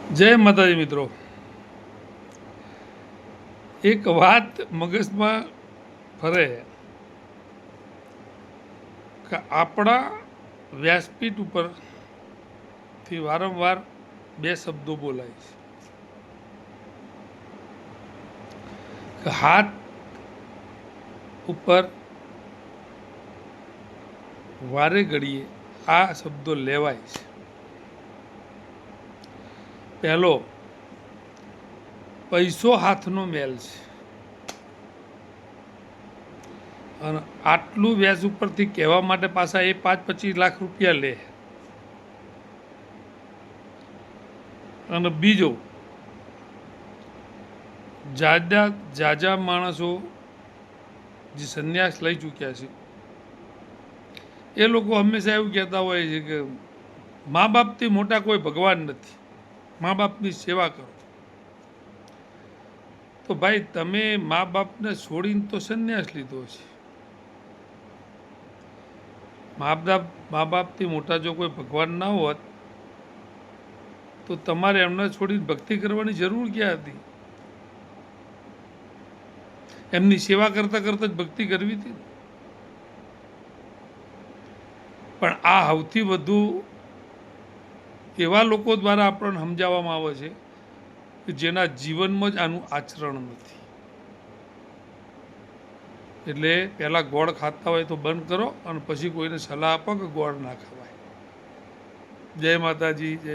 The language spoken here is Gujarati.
જય માતાજી મિત્રો, એક વાત મગજમાં ફરે કે આપણા વ્યાસપીઠ ઉપરથી વારંવાર બે શબ્દો બોલાય છે કે હાથ ઉપર વારે ઘડીએ આ શબ્દો લેવાય છે. પહેલો, પૈસો હાથનો મેલ છે અને આટલું વ્યાજ ઉપરથી કહેવા માટે પાછા એ 5-25 લાખ રૂપિયા લે. અને બીજો, જાજા માણસો જે સંન્યાસ લઈ ચૂક્યા છે એ લોકો હંમેશા એવું કહેતા હોય છે કે મા બાપથી મોટા કોઈ ભગવાન નથી, મા બાપની સેવા કરો. તો ભાઈ, તમે મા બાપને છોડીને તો સંન્યાસ લીધો છે. મા બાપથી મોટા જો કોઈ ભગવાન ના હોત તો તમારે એમને છોડીને ભક્તિ કરવાની જરૂર ક્યાં હતી? એમની સેવા કરતાં કરતાં જ ભક્તિ કરવી હતી. પણ આ સૌથી વધુ એવા લોકો દ્વારા આપણને સમજાવવામાં આવે છે કે જેના જીવનમાં જ આનું આચરણ નથી. એટલે પહેલાં ગોળ ખાતા હોય તો બંધ કરો અને પછી કોઈને સલાહ આપો કે ગોળ ના ખવાય. જય માતાજી, જય